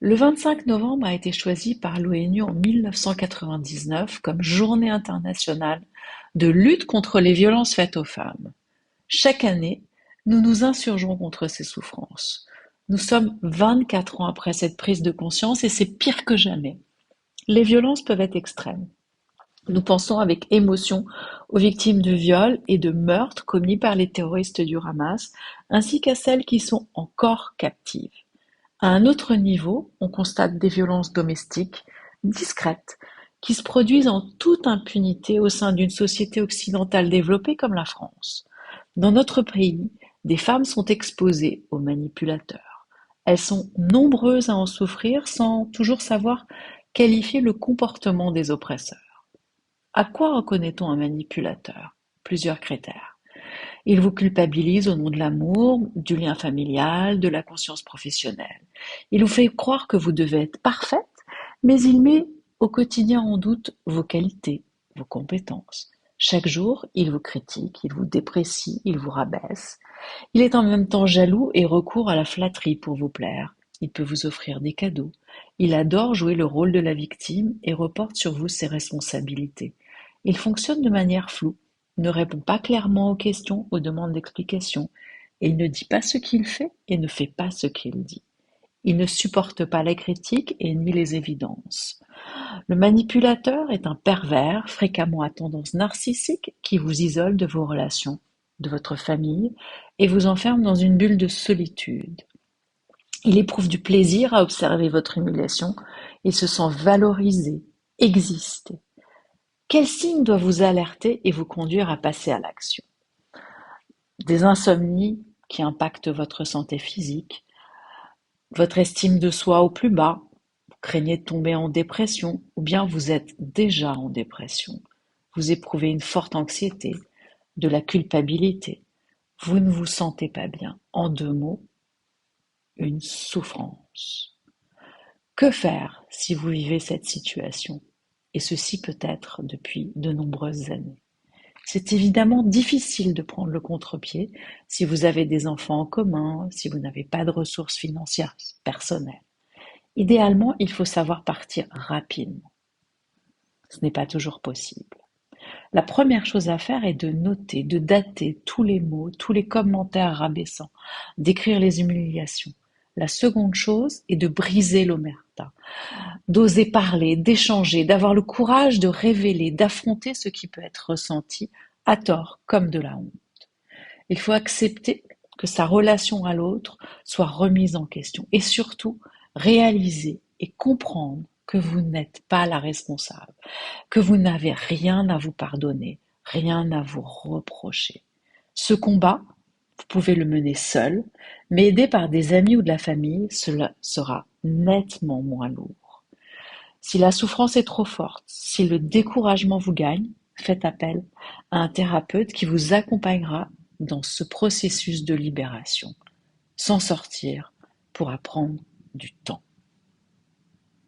Le 25 novembre a été choisi par l'ONU en 1999 comme Journée internationale de lutte contre les violences faites aux femmes. Chaque année, nous nous insurgeons contre ces souffrances. Nous sommes 24 ans après cette prise de conscience et c'est pire que jamais. Les violences peuvent être extrêmes. Nous pensons avec émotion aux victimes de viols et de meurtres commis par les terroristes du Hamas, ainsi qu'à celles qui sont encore captives. À un autre niveau, on constate des violences domestiques, discrètes, qui se produisent en toute impunité au sein d'une société occidentale développée comme la France. Dans notre pays, des femmes sont exposées aux manipulateurs. Elles sont nombreuses à en souffrir sans toujours savoir qualifier le comportement des oppresseurs. À quoi reconnaît-on un manipulateur? Plusieurs critères. Il vous culpabilise au nom de l'amour, du lien familial, de la conscience professionnelle. Il vous fait croire que vous devez être parfaite, mais il met au quotidien en doute vos qualités, vos compétences. Chaque jour, il vous critique, il vous déprécie, il vous rabaisse. Il est en même temps jaloux et recourt à la flatterie pour vous plaire. Il peut vous offrir des cadeaux. Il adore jouer le rôle de la victime et reporte sur vous ses responsabilités. Il fonctionne de manière floue, ne répond pas clairement aux questions, aux demandes d'explication. Il ne dit pas ce qu'il fait et ne fait pas ce qu'il dit. Il ne supporte pas les critiques et nie les évidences. Le manipulateur est un pervers, fréquemment à tendance narcissique, qui vous isole de vos relations, de votre famille, et vous enferme dans une bulle de solitude. Il éprouve du plaisir à observer votre humiliation, il se sent valorisé, exister. Quel signe doit vous alerter et vous conduire à passer à l'action? Des insomnies qui impactent votre santé physique, votre estime de soi au plus bas, vous craignez de tomber en dépression ou bien vous êtes déjà en dépression. Vous éprouvez une forte anxiété, de la culpabilité. Vous ne vous sentez pas bien. En deux mots, une souffrance. Que faire si vous vivez cette situation? Et ceci peut être depuis de nombreuses années. C'est évidemment difficile de prendre le contre-pied si vous avez des enfants en commun, si vous n'avez pas de ressources financières personnelles. Idéalement, il faut savoir partir rapidement. Ce n'est pas toujours possible. La première chose à faire est de noter, de dater tous les mots, tous les commentaires rabaissants, d'écrire les humiliations. La seconde chose est de briser l'omerta, d'oser parler, d'échanger, d'avoir le courage de révéler, d'affronter ce qui peut être ressenti, à tort comme de la honte. Il faut accepter que sa relation à l'autre soit remise en question et surtout réaliser et comprendre que vous n'êtes pas la responsable, que vous n'avez rien à vous pardonner, rien à vous reprocher. Ce combat, vous pouvez le mener seul, mais aidé par des amis ou de la famille, cela sera nettement moins lourd. Si la souffrance est trop forte, si le découragement vous gagne, faites appel à un thérapeute qui vous accompagnera dans ce processus de libération. S'en sortir pourra prendre du temps.